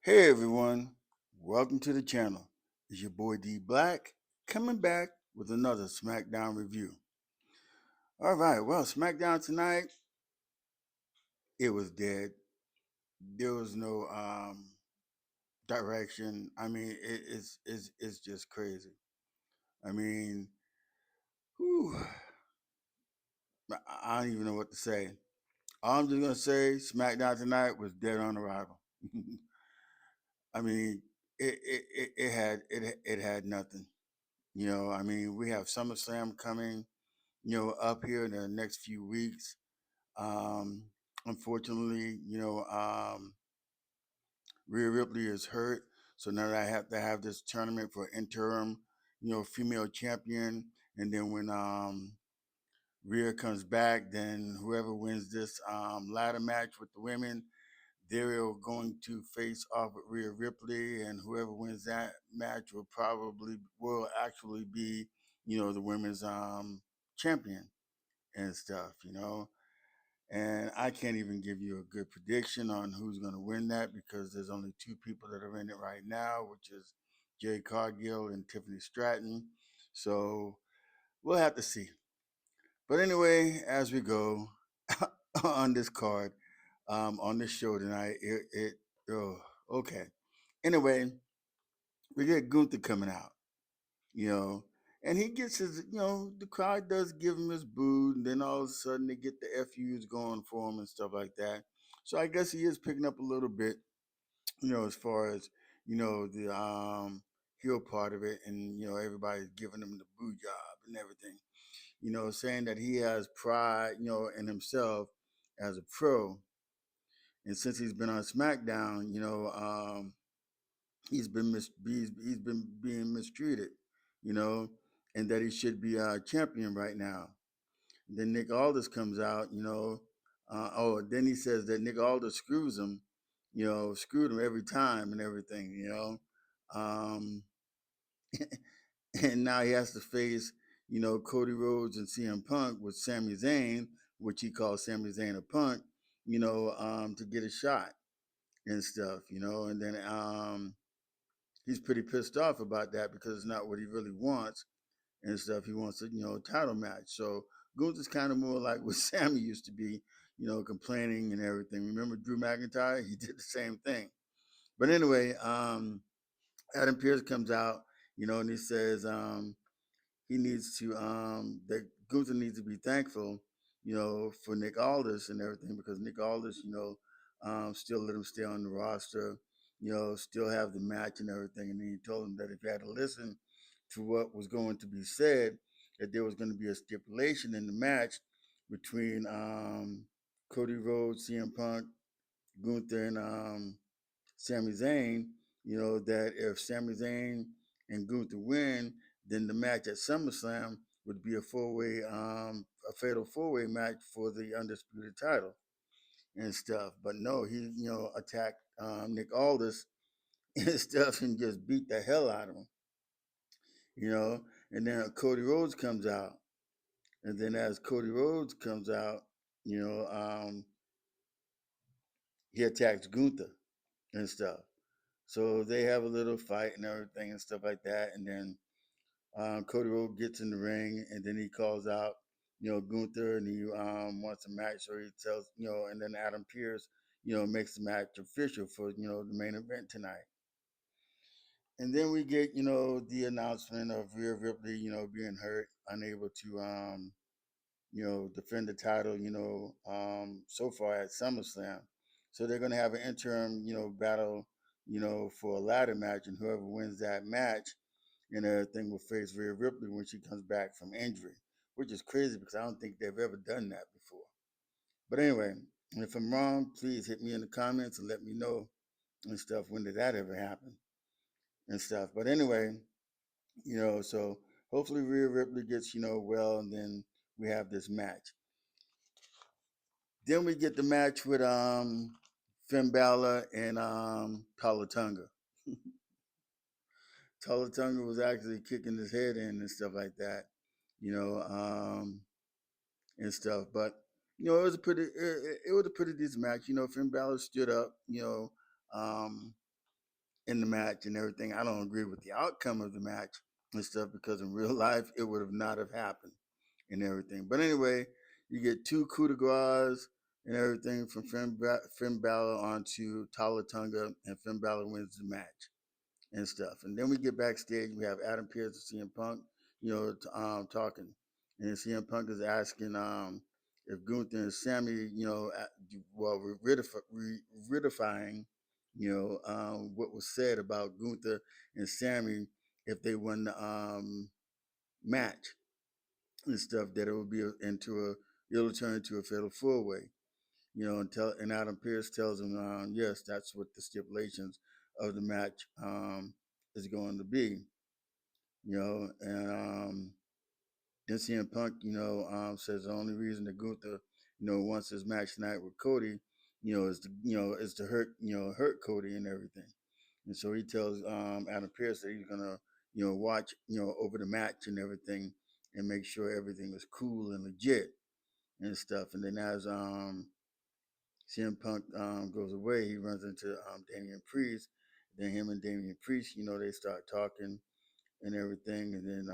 Hey everyone, welcome to the channel. It's your boy D Black coming back with another SmackDown review. All right, well, SmackDown tonight, it was dead. There was no direction. I mean, it's just crazy. I mean, whew, I don't even know what to say. All I'm just gonna say, SmackDown tonight was dead on arrival. I mean, it had nothing. I mean, we have SummerSlam coming up here in the next few weeks. Um, Unfortunately, Rhea Ripley is hurt, so now I have to have this tournament for interim, female champion, and then when Rhea comes back, then whoever wins this ladder match with the women, they're going to face off with Rhea Ripley, and whoever wins that match will actually be, the women's champion and stuff. And I can't even give you a good prediction on who's going to win that because there's only two people that are in it right now, which is Jay Cargill and Tiffany Stratton. So we'll have to see. But anyway, as we go on this card, on this show tonight, oh, okay. Anyway, we get Gunther coming out, you know, and he gets his, the crowd does give him his boo, and then all of a sudden they get the FUs going for him and stuff like that. So I guess he is picking up a little bit, as far as, the heel part of it, and everybody's giving him the boo job and everything, saying that he has pride, in himself as a pro. And since he's been on SmackDown, he's been being mistreated, you know, and that he should be a champion right now. Then Nick Aldis comes out, then he says that Nick Aldis screwed him every time and everything, um, and now he has to face, Cody Rhodes and CM Punk with Sami Zayn, which he calls Sami Zayn a punk, to get a shot and stuff, and then he's pretty pissed off about that because it's not what he really wants and stuff. He wants a title match. So Gunther's kind of more like what Sammy used to be, complaining and everything. Remember Drew McIntyre? He did the same thing. But anyway, Adam Pearce comes out, and he says he needs to that Gunther needs to be thankful, for Nick Aldis and everything because Nick Aldis, still let him stay on the roster, still have the match and everything. And then he told him that if he had to listen to what was going to be said, that there was going to be a stipulation in the match between Cody Rhodes, CM Punk, Gunther, and Sami Zayn, that if Sami Zayn and Gunther win, then the match at SummerSlam would be a fatal four-way match for the undisputed title and stuff. But no, he, attacked Nick Aldis and stuff and just beat the hell out of him, And then Cody Rhodes comes out, and then as Cody Rhodes comes out, you know, um, he attacks Gunther and stuff. So they have a little fight and everything and stuff like that. And then Cody Rhodes gets in the ring and then he calls out, Gunther and he wants a match. So he tells, and then Adam Pearce, makes the match official for, the main event tonight. And then we get, the announcement of Rhea Ripley, being hurt, unable to, defend the title, so far at SummerSlam. So they're going to have an interim, battle, for a ladder match, and whoever wins that match and everything will face Rhea Ripley when she comes back from injury, which is crazy because I don't think they've ever done that before. But anyway, if I'm wrong, please hit me in the comments and let me know and stuff. When did that ever happen and stuff? But anyway, so hopefully Rhea Ripley gets, well, and then we have this match. Then we get the match with Finn Balor and Talatunga. Talatunga was actually kicking his head in and stuff like that, you know, um, and stuff. But it was a pretty decent match. Finn Balor stood up, um, in the match and everything. I don't agree with the outcome of the match and stuff because in real life it would have not have happened and everything. But anyway, you get two coup de grace and everything from Finn Balor onto Talatunga, and Finn Balor wins the match and stuff. And then we get backstage. We have Adam Pearce and CM Punk, talking, and CM Punk is asking if Gunther and Sammy, well, riddifying, what was said about Gunther and Sammy if they won the match and stuff, that it would be it'll turn into a fatal four way. And Adam Pearce tells him, yes, that's what the stipulations of the match is going to be. And then CM Punk, says the only reason that Gunther, wants his match tonight with Cody, is to hurt Cody and everything. And so he tells Adam Pearce that he's gonna, watch, over the match and everything, and make sure everything is cool and legit and stuff. And then as CM Punk goes away, he runs into Damian Priest. Then him and Damian Priest, they start talking and everything. And then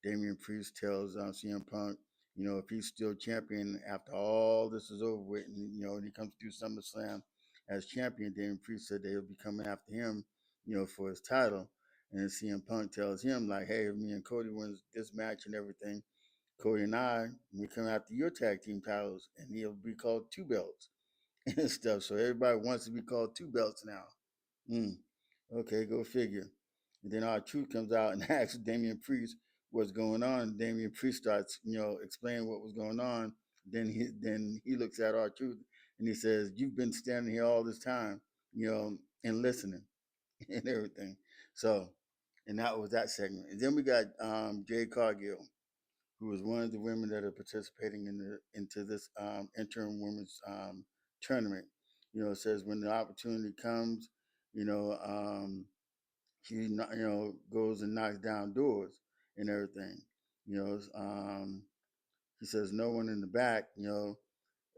Damian Priest tells CM Punk, if he's still champion after all this is over with, and and he comes through SummerSlam as champion, Damian Priest said they'll be coming after him, for his title. And then CM Punk tells him like, hey, if me and Cody wins this match and everything, Cody and we come after your tag team titles, and he'll be called Two Belts and stuff. So everybody wants to be called Two Belts now. Mm. Okay, go figure. And then our truth comes out and asks Damian Priest what's going on. And Damian Priest starts, explaining what was going on. Then he looks at our truth and he says, "You've been standing here all this time, and listening and everything." So, and that was that segment. And then we got Jade Cargill, who was one of the women that are participating into this interim women's tournament. It says when the opportunity comes, you know, he goes and knocks down doors and everything. He says no one in the back,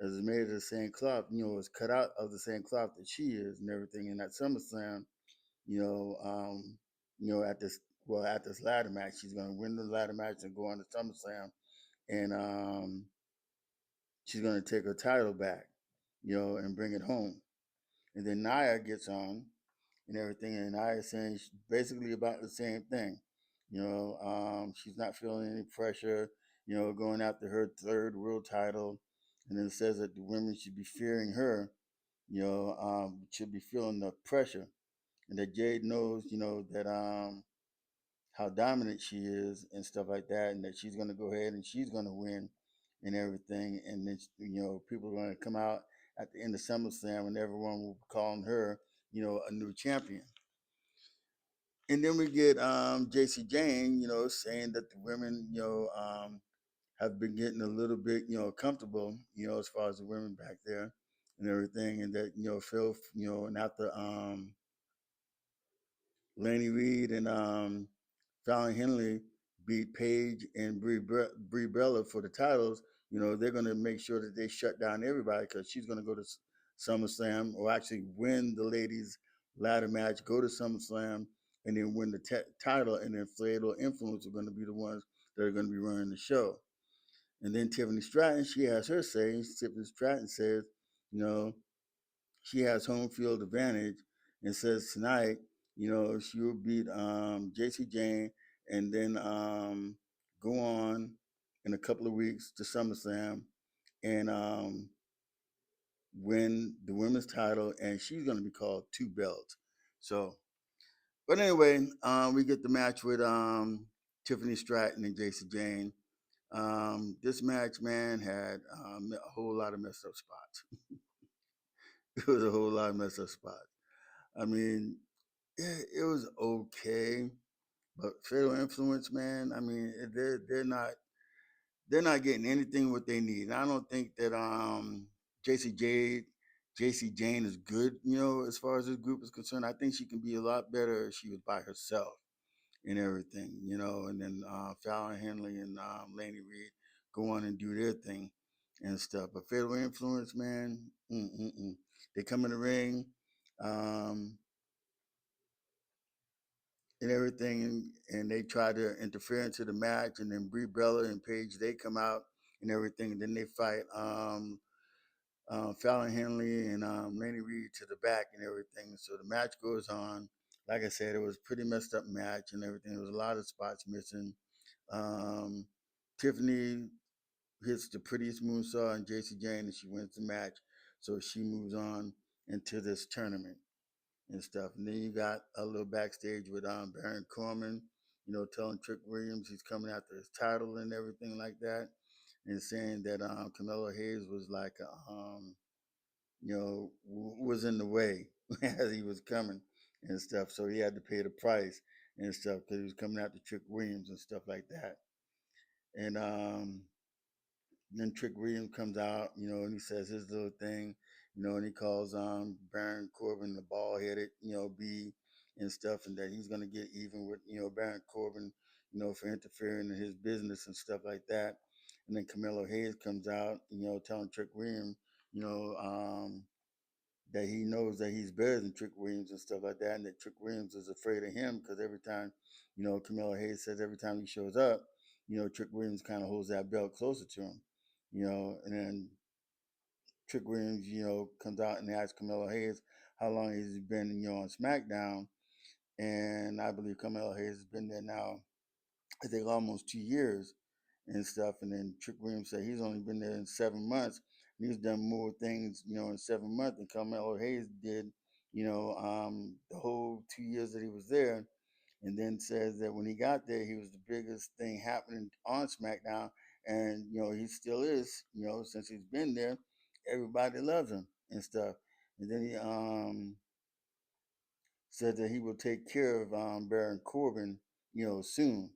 is made of the same cloth, is cut out of the same cloth that she is and everything. And at SummerSlam, you know, um, at this ladder match, she's gonna win the ladder match and go on to SummerSlam, and she's gonna take her title back, and bring it home. And then Nia gets on and everything, and Nia is saying basically about the same thing. She's not feeling any pressure, going after her third world title, and then says that the women should be fearing her, should be feeling the pressure, and that Jade knows, that how dominant she is and stuff like that, and that she's going to go ahead and she's going to win and everything. And then, people are going to come out at the end of SummerSlam and everyone will be calling her, a new champion. And then we get JC Jane, saying that the women, have been getting a little bit, comfortable, as far as the women back there and everything. And that, Phil, and after Laney Reed and Fallon Henley beat Paige and Brie Bella for the titles, they're going to make sure that they shut down everybody because she's going to go to SummerSlam, or actually win the ladies' ladder match, go to SummerSlam, and then win the title. And then Fatal Influence are going to be the ones that are going to be running the show. And then Tiffany Stratton, she has her say. Tiffany Stratton says, you know, she has home field advantage, and says tonight, she will beat JC Jane, and then go on in a couple of weeks to SummerSlam and win the women's title, and she's going to be called Two Belts. So, but anyway, we get the match with Tiffany Stratton and JC Jane. This match, man, had a whole lot of messed up spots. It was a whole lot of messed up spots. I mean, it was okay, but Fatal Influence, man. I mean, they're not getting anything what they need. And I don't think that JC Jade, JC Jane is good. As far as this group is concerned, I think she can be a lot better if she was by herself and everything. And then Fallon Henley and Laney Reed go on and do their thing and stuff. But Fatal Influence, man, they come in the ring. Um, and everything, and they try to interfere into the match, and then Brie Bella and Paige they come out and everything, and then they fight Fallon Henley and Laney Reed to the back and everything. So the match goes on. Like I said, it was a pretty messed up match and everything. There was a lot of spots missing. Um, Tiffany hits the prettiest moonsault on JC Jane, and she wins the match. So she moves on into this tournament and stuff. And then you got a little backstage with Baron Corbin, telling Trick Williams he's coming after his title and everything like that, and saying that Carmelo Hayes was like, was in the way as he was coming and stuff. So he had to pay the price and stuff because he was coming after Trick Williams and stuff like that. And then Trick Williams comes out, and he says his little thing, and he calls Baron Corbin the bald headed, B and stuff, and that he's gonna get even with, Baron Corbin, for interfering in his business and stuff like that. And then Carmelo Hayes comes out, telling Trick Williams, you know, that he knows that he's better than Trick Williams and stuff like that, and that Trick Williams is afraid of him because every time, Camelo Hayes says every time he shows up, Trick Williams kind of holds that belt closer to him, and then Trick Williams, comes out and asks Camelo Hayes how long he's been, on SmackDown, and I believe Camelo Hayes has been there now, I think almost 2 years and stuff. And then Trick Williams said he's only been there in 7 months. And he's done more things, in 7 months than Carmelo Hayes did, the whole 2 years that he was there. And then says that when he got there, he was the biggest thing happening on SmackDown. And, he still is, since he's been there, everybody loves him and stuff. And then he said that he will take care of Baron Corbin, soon,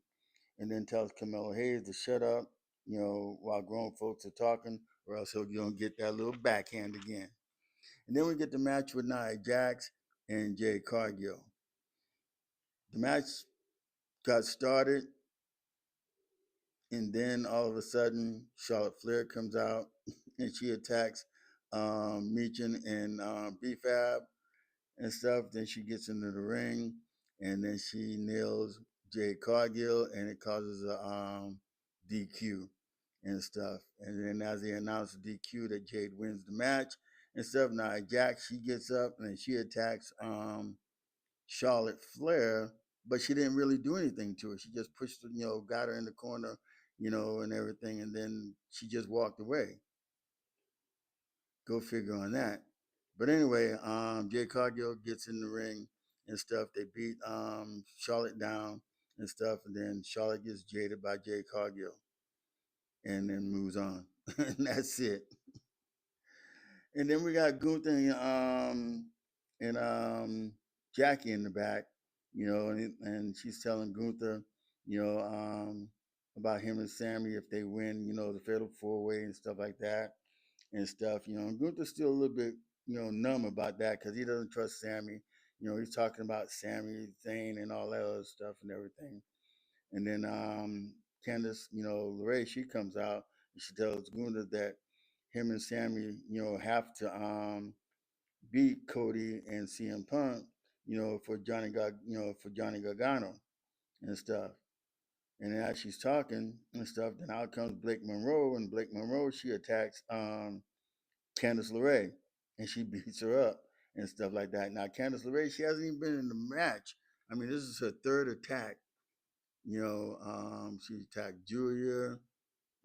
and then tells Carmelo Hayes to shut up, while grown folks are talking, or else he'll get that little backhand again. And then we get the match with Nia Jax and Jade Cargill. The match got started, and then all of a sudden, Charlotte Flair comes out and she attacks Meechin and B-Fab and stuff. Then she gets into the ring, and then she nails Jade Cargill, and it causes a DQ and stuff. And then as they announce the DQ, that Jade wins the match and stuff. Now Jax, she gets up and she attacks Charlotte Flair, but she didn't really do anything to her. She just pushed her, got her in the corner, and everything, and then she just walked away. Go figure on that. But anyway, Jay Cargill gets in the ring and stuff. They beat Charlotte down and stuff, and then Charlotte gets jaded by Jay Cargill and then moves on. And that's it. And then we got Gunther and Jackie in the back, and she's telling Gunther, you know, um, about him and Sammy if they win, the Fatal 4 Way and stuff like that and stuff. And Gunther's still a little bit, numb about that because he doesn't trust Sammy. He's talking about Sammy Zayn and all that other stuff and everything. And then Candice, LeRae, she comes out and she tells Gunther that him and Sammy, have to beat Cody and CM Punk, for Johnny Gargano and stuff. And as she's talking and stuff, then out comes Blake Monroe, and Blake Monroe, she attacks Candice LeRae, and she beats her up and stuff like that. Now, Candice LeRae, she hasn't even been in the match. I mean, this is her third attack. She attacked Julia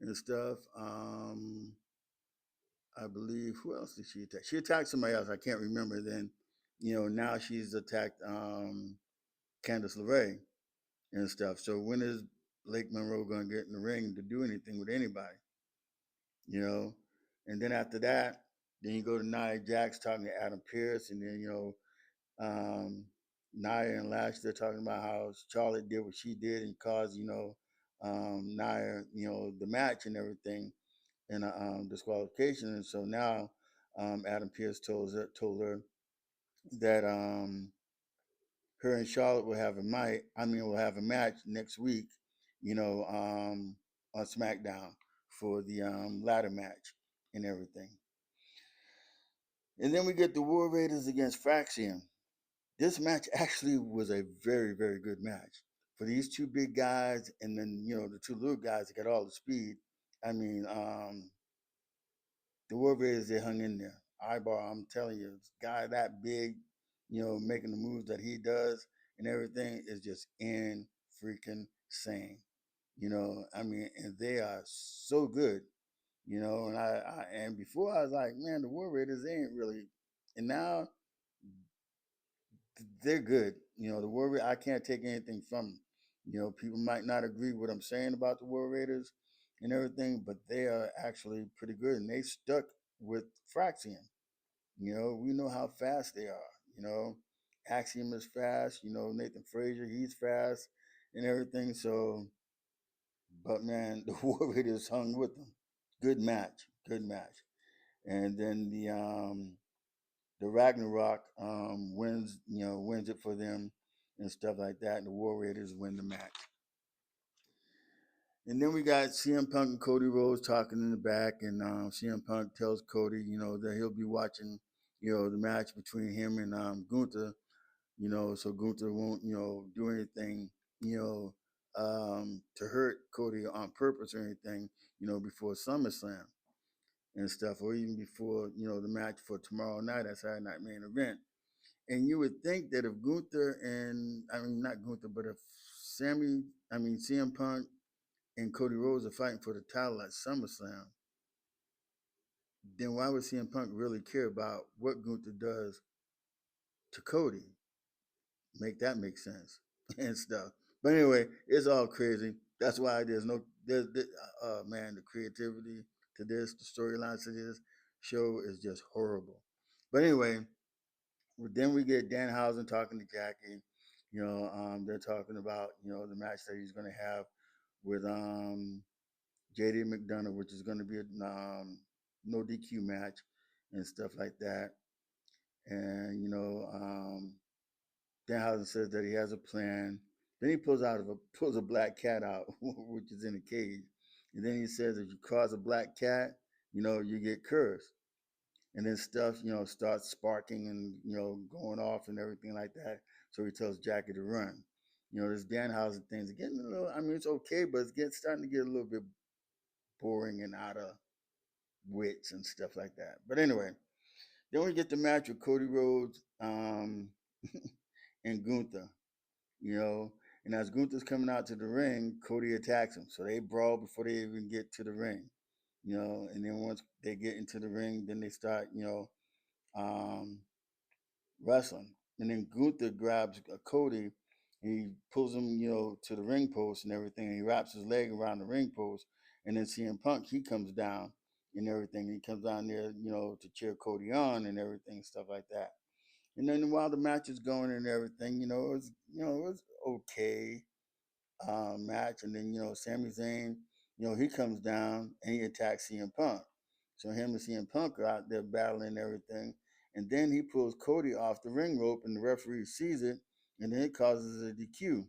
and stuff. I believe, who else did she attack? She attacked somebody else. I can't remember. Then, now she's attacked Candice LeRae and stuff. So when is Blake Monroe going to get in the ring to do anything with anybody? You know? And then after that, then you go to Nia Jax talking to Adam Pearce, and then, Nia and Lash, they're talking about how Charlotte did what she did and caused, Nia, the match and everything and a disqualification. And so now Adam Pearce told her that her and Charlotte will have a match next week, on SmackDown for the ladder match and everything. And then we get the War Raiders against Faction. This match actually was a very, very good match for these two big guys, and then the two little guys that got all the speed. I mean, the War Raiders, they hung in there. Eyeball, I'm telling you, this guy that big, making the moves that he does and everything is just in freaking sane. I mean, and they are so good. And and before I was like, man, the War Raiders, they ain't really, and now they're good. The War Raiders, I can't take anything from them. People might not agree with what I'm saying about the War Raiders and everything, but they are actually pretty good, and they stuck with Fraxian. We know how fast they are. Axiom is fast. Nathan Frazier, he's fast and everything. So, but man, the War Raiders hung with them. Good match, good match. And then the Ragnarok wins it for them and stuff like that. And the War Raiders win the match. And then we got CM Punk and Cody Rhodes talking in the back, and CM Punk tells Cody, that he'll be watching, the match between him and Gunther, so Gunther won't, do anything, to hurt Cody on purpose or anything, before SummerSlam and stuff, or even before, the match for tomorrow night, that Saturday night main event. And you would think that if Gunther and, I mean, not Gunther, but if CM Punk and Cody Rhodes are fighting for the title at SummerSlam, then why would CM Punk really care about what Gunther does to Cody? Make that make sense and stuff. But anyway, it's all crazy. That's why man, the creativity to this, the storylines to this show is just horrible. But anyway, then we get Danhausen talking to Jackie. They're talking about the match that he's going to have with JD McDonough, which is going to be a no DQ match and stuff like that. And Danhausen says that he has a plan. Then he pulls a black cat out, which is in a cage. And then he says if you cross a black cat, you get cursed. And then stuff, starts sparking and, going off and everything like that. So he tells Jackie to run. This Danhausen thing's getting a little, I mean, it's okay, but starting to get a little bit boring and out of wits and stuff like that. But anyway, then we get the match with Cody Rhodes and Gunther, you know. And as Gunther's coming out to the ring, Cody attacks him. So they brawl before they even get to the ring, And then once they get into the ring, then they start, um, wrestling. And then Gunther grabs Cody and he pulls him, to the ring post and everything. And he wraps his leg around the ring post. And then CM Punk, he comes down and everything. He comes down there, to cheer Cody on and everything, stuff like that. And then while the match is going and everything, it was okay match. And then, Sami Zayn, he comes down and he attacks CM Punk. So him and CM Punk are out there battling and everything. And then he pulls Cody off the ring rope and the referee sees it. And then it causes a DQ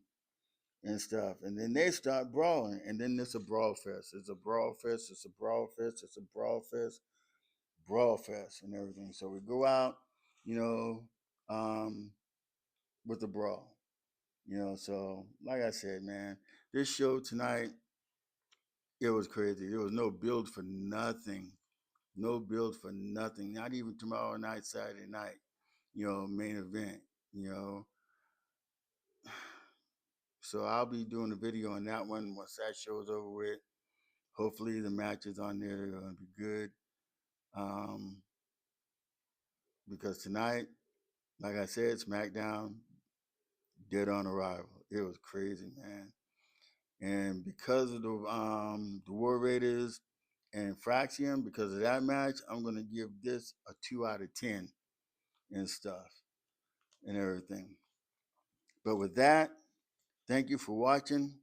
and stuff. And then they start brawling. And then it's a brawl fest. It's a brawl fest. It's a brawl fest. It's a brawl fest. Brawl fest and everything. So we go out, you know, um, with the brawl. So like I said, man, this show tonight, it was crazy. There was no build for nothing. No build for nothing. Not even tomorrow night, Saturday night, main event, you know. So I'll be doing a video on that one once that show's over with. Hopefully the matches on there are gonna be good. Um, because tonight, like I said, SmackDown, dead on arrival. It was crazy, man. And because of the War Raiders and Fraxium, because of that match, I'm gonna give this a 2 out of 10 and stuff and everything. But with that, thank you for watching.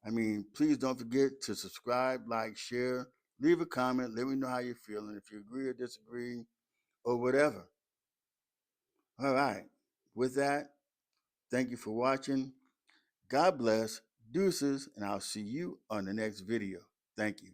I mean, please don't forget to subscribe, like, share, leave a comment, let me know how you're feeling, if you agree or disagree, or whatever. All right. With that, thank you for watching. God bless, deuces, and I'll see you on the next video. Thank you.